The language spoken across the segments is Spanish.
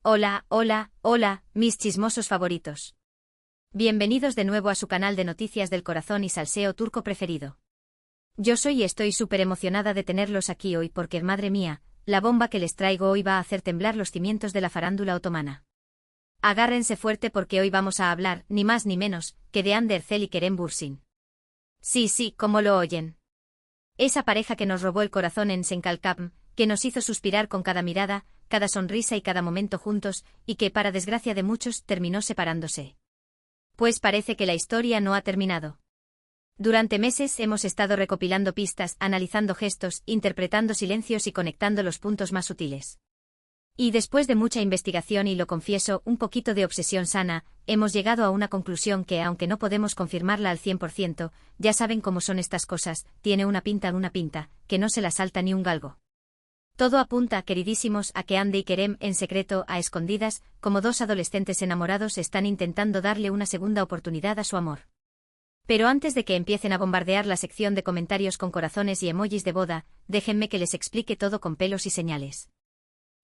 Hola, hola, hola, mis chismosos favoritos. Bienvenidos de nuevo a su canal de noticias del corazón y salseo turco preferido. Yo soy y estoy súper emocionada de tenerlos aquí hoy porque, madre mía, la bomba que les traigo hoy va a hacer temblar los cimientos de la farándula otomana. Agárrense fuerte porque hoy vamos a hablar, ni más ni menos, que de Hande Erçel y Kerem Bürsin. Sí, como lo oyen. Esa pareja que nos robó el corazón en Senkalkapm, que nos hizo suspirar con cada mirada, cada sonrisa y cada momento juntos, y que, para desgracia de muchos, terminó separándose. Pues parece que la historia no ha terminado. Durante meses hemos estado recopilando pistas, analizando gestos, interpretando silencios y conectando los puntos más sutiles. Y después de mucha investigación y, lo confieso, un poquito de obsesión sana, hemos llegado a una conclusión que, aunque no podemos confirmarla al 100%, ya saben cómo son estas cosas, tiene una pinta, que no se la salta ni un galgo. Todo apunta, queridísimos, a que Hande y Kerem, en secreto, a escondidas, como dos adolescentes enamorados, están intentando darle una segunda oportunidad a su amor. Pero antes de que empiecen a bombardear la sección de comentarios con corazones y emojis de boda, déjenme que les explique todo con pelos y señales.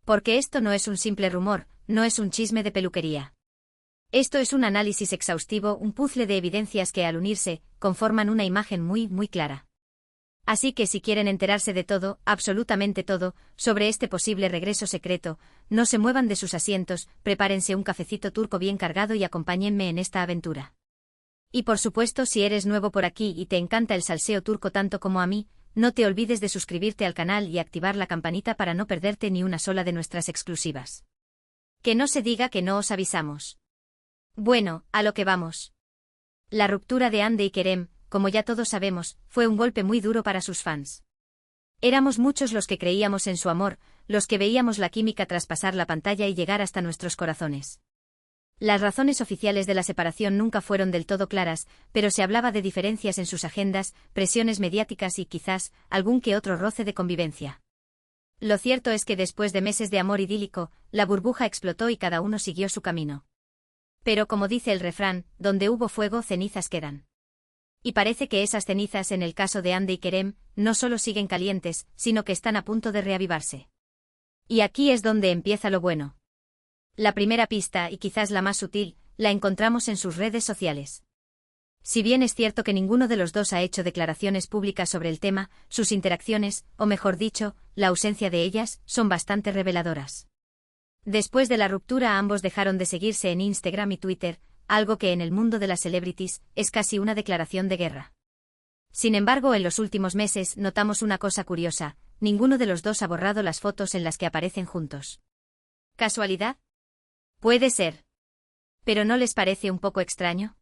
Porque esto no es un simple rumor, no es un chisme de peluquería. Esto es un análisis exhaustivo, un puzzle de evidencias que, al unirse, conforman una imagen muy clara. Así que si quieren enterarse de todo, absolutamente todo, sobre este posible regreso secreto, no se muevan de sus asientos, prepárense un cafecito turco bien cargado y acompáñenme en esta aventura. Y por supuesto, si eres nuevo por aquí y te encanta el salseo turco tanto como a mí, no te olvides de suscribirte al canal y activar la campanita para no perderte ni una sola de nuestras exclusivas. Que no se diga que no os avisamos. Bueno, a lo que vamos. La ruptura de Hande y Kerem, como ya todos sabemos, fue un golpe muy duro para sus fans. Éramos muchos los que creíamos en su amor, los que veíamos la química traspasar la pantalla y llegar hasta nuestros corazones. Las razones oficiales de la separación nunca fueron del todo claras, pero se hablaba de diferencias en sus agendas, presiones mediáticas y quizás algún que otro roce de convivencia. Lo cierto es que después de meses de amor idílico, la burbuja explotó y cada uno siguió su camino. Pero como dice el refrán, donde hubo fuego, cenizas quedan. Y parece que esas cenizas, en el caso de Hande y Kerem, no solo siguen calientes, sino que están a punto de reavivarse. Y aquí es donde empieza lo bueno. La primera pista, y quizás la más sutil, la encontramos en sus redes sociales. Si bien es cierto que ninguno de los dos ha hecho declaraciones públicas sobre el tema, sus interacciones, o mejor dicho, la ausencia de ellas, son bastante reveladoras. Después de la ruptura, ambos dejaron de seguirse en Instagram y Twitter, algo que en el mundo de las celebrities es casi una declaración de guerra. Sin embargo, en los últimos meses notamos una cosa curiosa: ninguno de los dos ha borrado las fotos en las que aparecen juntos. ¿Casualidad? Puede ser. ¿Pero no les parece un poco extraño?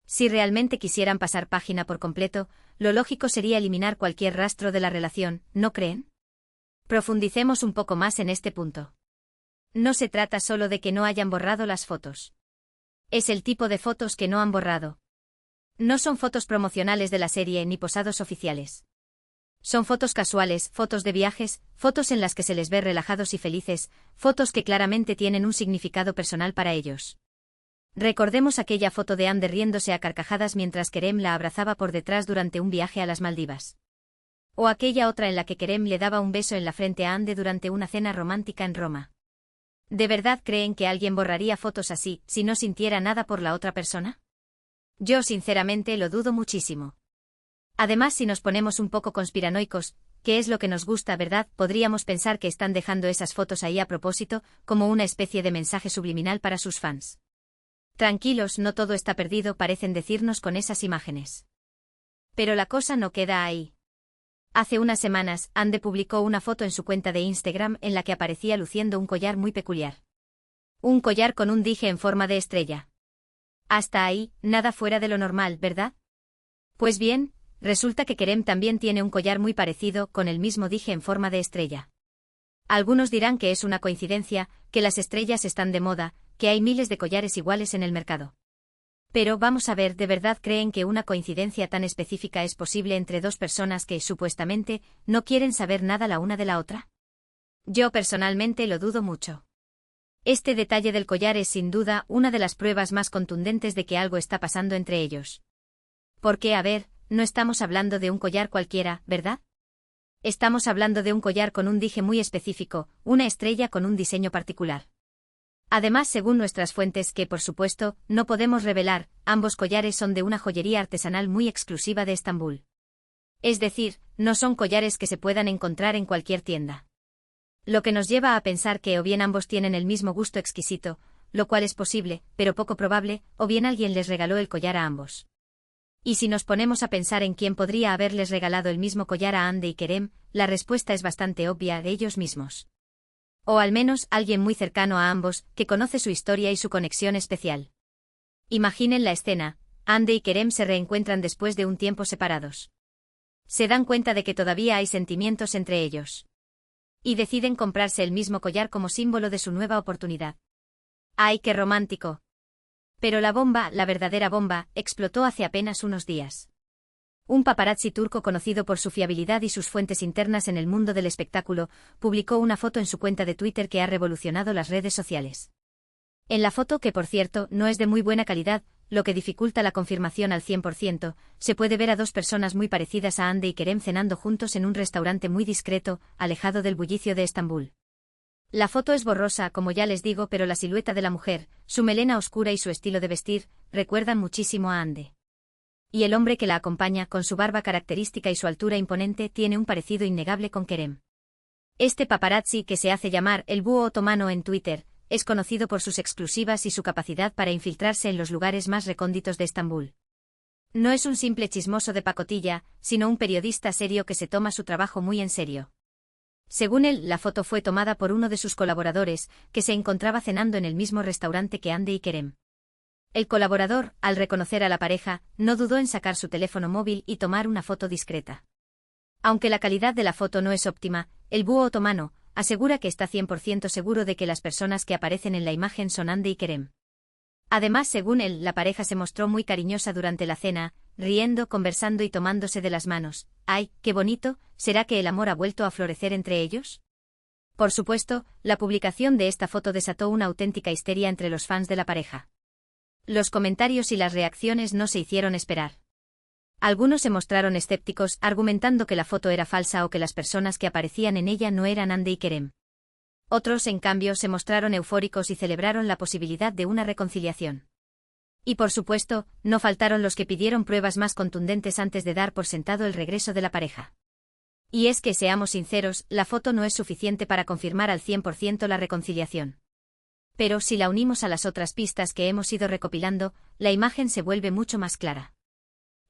Si realmente quisieran pasar página por completo, lo lógico sería eliminar cualquier rastro de la relación, ¿no creen? Profundicemos un poco más en este punto. No se trata solo de que no hayan borrado las fotos. Es el tipo de fotos que no han borrado. No son fotos promocionales de la serie ni posados oficiales. Son fotos casuales, fotos de viajes, fotos en las que se les ve relajados y felices, fotos que claramente tienen un significado personal para ellos. Recordemos aquella foto de Hande riéndose a carcajadas mientras Kerem la abrazaba por detrás durante un viaje a las Maldivas. O aquella otra en la que Kerem le daba un beso en la frente a Hande durante una cena romántica en Roma. ¿De verdad creen que alguien borraría fotos así, si no sintiera nada por la otra persona? Yo sinceramente lo dudo muchísimo. Además, si nos ponemos un poco conspiranoicos, que es lo que nos gusta, ¿verdad?, podríamos pensar que están dejando esas fotos ahí a propósito, como una especie de mensaje subliminal para sus fans. Tranquilos, no todo está perdido, parecen decirnos con esas imágenes. Pero la cosa no queda ahí. Hace unas semanas, Hande publicó una foto en su cuenta de Instagram en la que aparecía luciendo un collar muy peculiar. Un collar con un dije en forma de estrella. Hasta ahí, nada fuera de lo normal, ¿verdad? Pues bien, resulta que Kerem también tiene un collar muy parecido, con el mismo dije en forma de estrella. Algunos dirán que es una coincidencia, que las estrellas están de moda, que hay miles de collares iguales en el mercado. Pero vamos a ver, ¿de verdad creen que una coincidencia tan específica es posible entre dos personas que, supuestamente, no quieren saber nada la una de la otra? Yo personalmente lo dudo mucho. Este detalle del collar es sin duda una de las pruebas más contundentes de que algo está pasando entre ellos. Porque, a ver, no estamos hablando de un collar cualquiera, ¿verdad? Estamos hablando de un collar con un dije muy específico, una estrella con un diseño particular. Además, según nuestras fuentes, que por supuesto, no podemos revelar, ambos collares son de una joyería artesanal muy exclusiva de Estambul. Es decir, no son collares que se puedan encontrar en cualquier tienda. Lo que nos lleva a pensar que o bien ambos tienen el mismo gusto exquisito, lo cual es posible, pero poco probable, o bien alguien les regaló el collar a ambos. Y si nos ponemos a pensar en quién podría haberles regalado el mismo collar a Hande y Kerem, la respuesta es bastante obvia, de ellos mismos. O al menos alguien muy cercano a ambos, que conoce su historia y su conexión especial. Imaginen la escena: Hande y Kerem se reencuentran después de un tiempo separados. Se dan cuenta de que todavía hay sentimientos entre ellos. Y deciden comprarse el mismo collar como símbolo de su nueva oportunidad. ¡Ay, qué romántico! Pero la bomba, la verdadera bomba, explotó hace apenas unos días. Un paparazzi turco conocido por su fiabilidad y sus fuentes internas en el mundo del espectáculo, publicó una foto en su cuenta de Twitter que ha revolucionado las redes sociales. En la foto, que por cierto no es de muy buena calidad, lo que dificulta la confirmación al 100%, se puede ver a dos personas muy parecidas a Hande y Kerem cenando juntos en un restaurante muy discreto, alejado del bullicio de Estambul. La foto es borrosa, como ya les digo, pero la silueta de la mujer, su melena oscura y su estilo de vestir, recuerdan muchísimo a Hande. Y el hombre que la acompaña, con su barba característica y su altura imponente, tiene un parecido innegable con Kerem. Este paparazzi, que se hace llamar el Búho Otomano en Twitter, es conocido por sus exclusivas y su capacidad para infiltrarse en los lugares más recónditos de Estambul. No es un simple chismoso de pacotilla, sino un periodista serio que se toma su trabajo muy en serio. Según él, la foto fue tomada por uno de sus colaboradores, que se encontraba cenando en el mismo restaurante que Hande y Kerem. El colaborador, al reconocer a la pareja, no dudó en sacar su teléfono móvil y tomar una foto discreta. Aunque la calidad de la foto no es óptima, el Búho Otomano asegura que está 100% seguro de que las personas que aparecen en la imagen son Hande y Kerem. Además, según él, la pareja se mostró muy cariñosa durante la cena, riendo, conversando y tomándose de las manos. ¡Ay, qué bonito! ¿Será que el amor ha vuelto a florecer entre ellos? Por supuesto, la publicación de esta foto desató una auténtica histeria entre los fans de la pareja. Los comentarios y las reacciones no se hicieron esperar. Algunos se mostraron escépticos, argumentando que la foto era falsa o que las personas que aparecían en ella no eran Hande y Kerem. Otros, en cambio, se mostraron eufóricos y celebraron la posibilidad de una reconciliación. Y por supuesto, no faltaron los que pidieron pruebas más contundentes antes de dar por sentado el regreso de la pareja. Y es que, seamos sinceros, la foto no es suficiente para confirmar al 100% la reconciliación. Pero si la unimos a las otras pistas que hemos ido recopilando, la imagen se vuelve mucho más clara.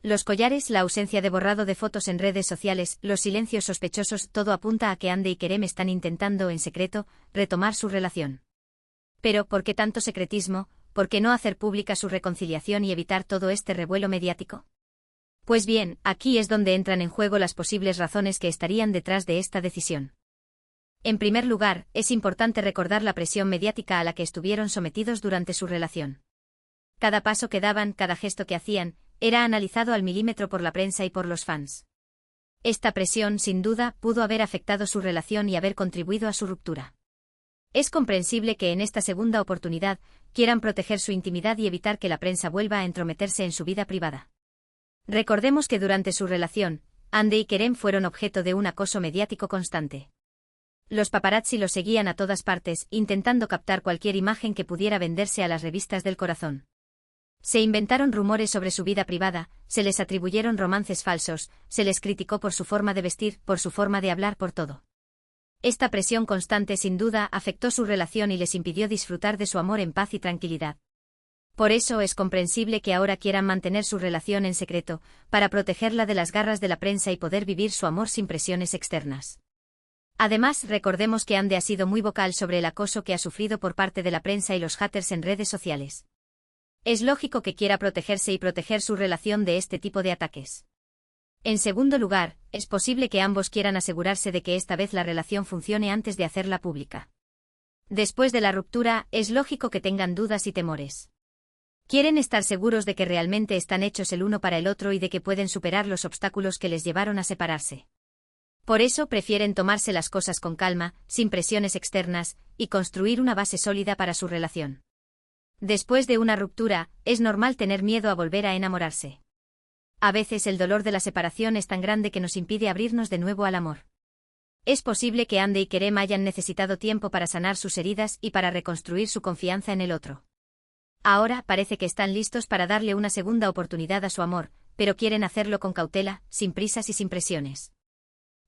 Los collares, la ausencia de borrado de fotos en redes sociales, los silencios sospechosos, todo apunta a que Hande y Kerem están intentando, en secreto, retomar su relación. Pero, ¿por qué tanto secretismo? ¿Por qué no hacer pública su reconciliación y evitar todo este revuelo mediático? Pues bien, aquí es donde entran en juego las posibles razones que estarían detrás de esta decisión. En primer lugar, es importante recordar la presión mediática a la que estuvieron sometidos durante su relación. Cada paso que daban, cada gesto que hacían, era analizado al milímetro por la prensa y por los fans. Esta presión, sin duda, pudo haber afectado su relación y haber contribuido a su ruptura. Es comprensible que en esta segunda oportunidad quieran proteger su intimidad y evitar que la prensa vuelva a entrometerse en su vida privada. Recordemos que durante su relación, Hande y Kerem fueron objeto de un acoso mediático constante. Los paparazzi los seguían a todas partes, intentando captar cualquier imagen que pudiera venderse a las revistas del corazón. Se inventaron rumores sobre su vida privada, se les atribuyeron romances falsos, se les criticó por su forma de vestir, por su forma de hablar, por todo. Esta presión constante sin duda afectó su relación y les impidió disfrutar de su amor en paz y tranquilidad. Por eso es comprensible que ahora quieran mantener su relación en secreto, para protegerla de las garras de la prensa y poder vivir su amor sin presiones externas. Además, recordemos que Hande ha sido muy vocal sobre el acoso que ha sufrido por parte de la prensa y los haters en redes sociales. Es lógico que quiera protegerse y proteger su relación de este tipo de ataques. En segundo lugar, es posible que ambos quieran asegurarse de que esta vez la relación funcione antes de hacerla pública. Después de la ruptura, es lógico que tengan dudas y temores. Quieren estar seguros de que realmente están hechos el uno para el otro y de que pueden superar los obstáculos que les llevaron a separarse. Por eso prefieren tomarse las cosas con calma, sin presiones externas, y construir una base sólida para su relación. Después de una ruptura, es normal tener miedo a volver a enamorarse. A veces el dolor de la separación es tan grande que nos impide abrirnos de nuevo al amor. Es posible que Ande y Kerem hayan necesitado tiempo para sanar sus heridas y para reconstruir su confianza en el otro. Ahora parece que están listos para darle una segunda oportunidad a su amor, pero quieren hacerlo con cautela, sin prisas y sin presiones.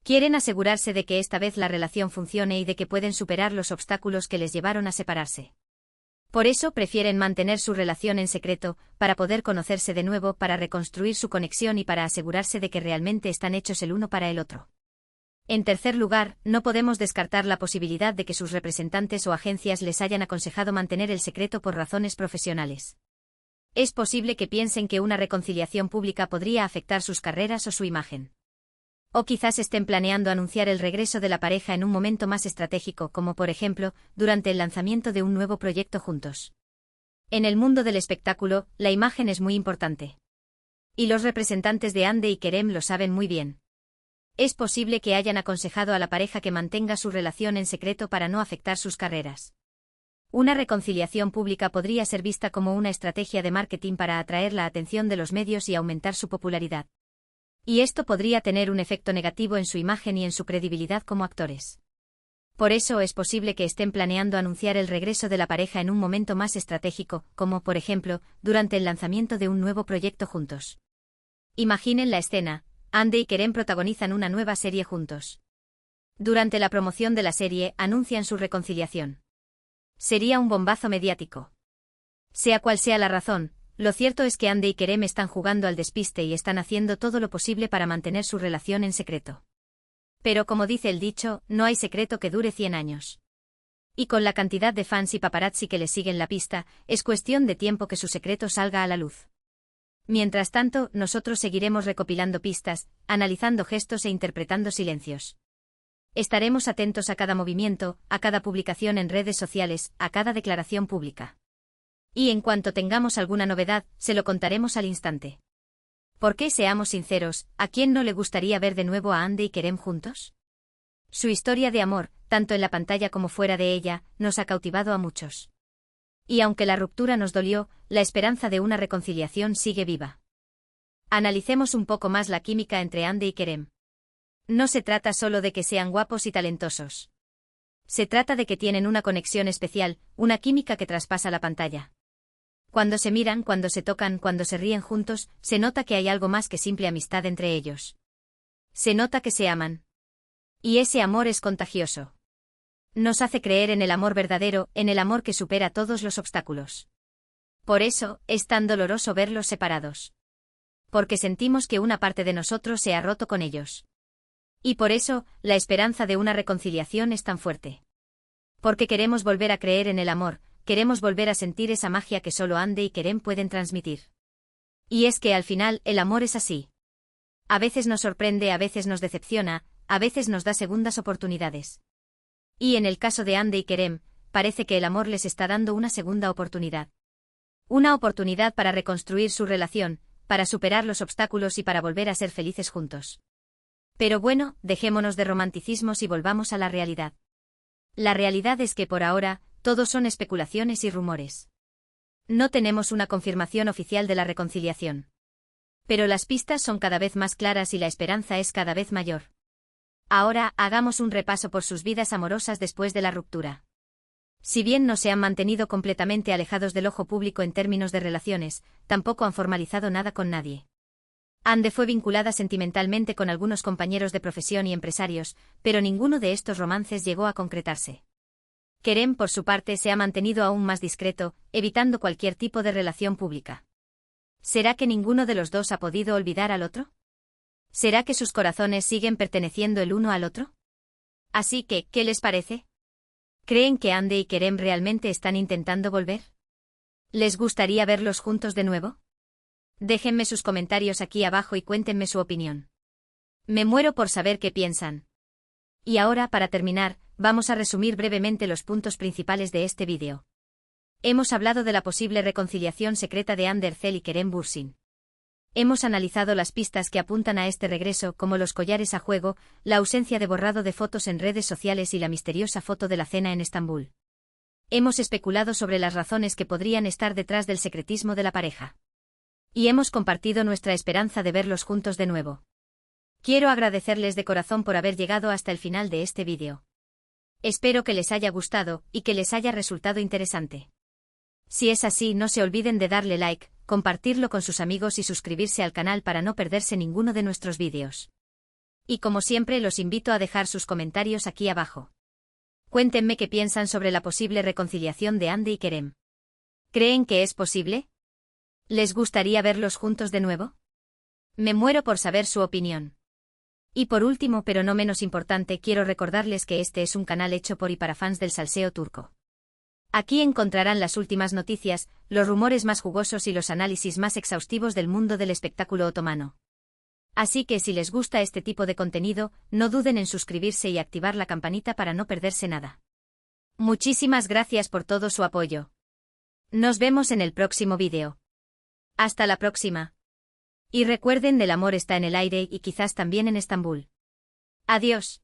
Quieren asegurarse de que esta vez la relación funcione y de que pueden superar los obstáculos que les llevaron a separarse. Por eso prefieren mantener su relación en secreto, para poder conocerse de nuevo, para reconstruir su conexión y para asegurarse de que realmente están hechos el uno para el otro. En tercer lugar, no podemos descartar la posibilidad de que sus representantes o agencias les hayan aconsejado mantener el secreto por razones profesionales. Es posible que piensen que una reconciliación pública podría afectar sus carreras o su imagen. O quizás estén planeando anunciar el regreso de la pareja en un momento más estratégico, como por ejemplo, durante el lanzamiento de un nuevo proyecto juntos. En el mundo del espectáculo, la imagen es muy importante. Y los representantes de Ande y Kerem lo saben muy bien. Es posible que hayan aconsejado a la pareja que mantenga su relación en secreto para no afectar sus carreras. Una reconciliación pública podría ser vista como una estrategia de marketing para atraer la atención de los medios y aumentar su popularidad. Y esto podría tener un efecto negativo en su imagen y en su credibilidad como actores. Por eso es posible que estén planeando anunciar el regreso de la pareja en un momento más estratégico, como por ejemplo, durante el lanzamiento de un nuevo proyecto juntos. Imaginen la escena. Ande y Kerem protagonizan una nueva serie juntos. Durante la promoción de la serie, anuncian su reconciliación. Sería un bombazo mediático. Sea cual sea la razón, lo cierto es que Ande y Kerem están jugando al despiste y están haciendo todo lo posible para mantener su relación en secreto. Pero como dice el dicho, no hay secreto que dure 100 años. Y con la cantidad de fans y paparazzi que les siguen la pista, es cuestión de tiempo que su secreto salga a la luz. Mientras tanto, nosotros seguiremos recopilando pistas, analizando gestos e interpretando silencios. Estaremos atentos a cada movimiento, a cada publicación en redes sociales, a cada declaración pública. Y en cuanto tengamos alguna novedad, se lo contaremos al instante. Porque, seamos sinceros, ¿a quién no le gustaría ver de nuevo a Ande y Kerem juntos? Su historia de amor, tanto en la pantalla como fuera de ella, nos ha cautivado a muchos. Y aunque la ruptura nos dolió, la esperanza de una reconciliación sigue viva. Analicemos un poco más la química entre Ande y Kerem. No se trata solo de que sean guapos y talentosos. Se trata de que tienen una conexión especial, una química que traspasa la pantalla. Cuando se miran, cuando se tocan, cuando se ríen juntos, se nota que hay algo más que simple amistad entre ellos. Se nota que se aman. Y ese amor es contagioso. Nos hace creer en el amor verdadero, en el amor que supera todos los obstáculos. Por eso, es tan doloroso verlos separados. Porque sentimos que una parte de nosotros se ha roto con ellos. Y por eso, la esperanza de una reconciliación es tan fuerte. Porque queremos volver a creer en el amor, queremos volver a sentir esa magia que solo Ande y Kerem pueden transmitir. Y es que al final, el amor es así. A veces nos sorprende, a veces nos decepciona, a veces nos da segundas oportunidades. Y en el caso de Ande y Kerem, parece que el amor les está dando una segunda oportunidad. Una oportunidad para reconstruir su relación, para superar los obstáculos y para volver a ser felices juntos. Pero bueno, dejémonos de romanticismos y volvamos a la realidad. La realidad es que por ahora, todo son especulaciones y rumores. No tenemos una confirmación oficial de la reconciliación. Pero las pistas son cada vez más claras y la esperanza es cada vez mayor. Ahora, hagamos un repaso por sus vidas amorosas después de la ruptura. Si bien no se han mantenido completamente alejados del ojo público en términos de relaciones, tampoco han formalizado nada con nadie. Ande fue vinculada sentimentalmente con algunos compañeros de profesión y empresarios, pero ninguno de estos romances llegó a concretarse. Kerem, por su parte, se ha mantenido aún más discreto, evitando cualquier tipo de relación pública. ¿Será que ninguno de los dos ha podido olvidar al otro? ¿Será que sus corazones siguen perteneciendo el uno al otro? Así que, ¿qué les parece? ¿Creen que Ande y Kerem realmente están intentando volver? ¿Les gustaría verlos juntos de nuevo? Déjenme sus comentarios aquí abajo y cuéntenme su opinión. Me muero por saber qué piensan. Y ahora, para terminar, vamos a resumir brevemente los puntos principales de este vídeo. Hemos hablado de la posible reconciliación secreta de Ande Erçel y Kerem Bürsin. Hemos analizado las pistas que apuntan a este regreso, como los collares a juego, la ausencia de borrado de fotos en redes sociales y la misteriosa foto de la cena en Estambul. Hemos especulado sobre las razones que podrían estar detrás del secretismo de la pareja. Y hemos compartido nuestra esperanza de verlos juntos de nuevo. Quiero agradecerles de corazón por haber llegado hasta el final de este vídeo. Espero que les haya gustado y que les haya resultado interesante. Si es así, no se olviden de darle like, compartirlo con sus amigos y suscribirse al canal para no perderse ninguno de nuestros vídeos. Y como siempre, los invito a dejar sus comentarios aquí abajo. Cuéntenme qué piensan sobre la posible reconciliación de Andy y Kerem. ¿Creen que es posible? ¿Les gustaría verlos juntos de nuevo? Me muero por saber su opinión. Y por último, pero no menos importante, quiero recordarles que este es un canal hecho por y para fans del salseo turco. Aquí encontrarán las últimas noticias, los rumores más jugosos y los análisis más exhaustivos del mundo del espectáculo otomano. Así que si les gusta este tipo de contenido, no duden en suscribirse y activar la campanita para no perderse nada. Muchísimas gracias por todo su apoyo. Nos vemos en el próximo vídeo. Hasta la próxima. Y recuerden, el amor está en el aire y quizás también en Estambul. Adiós.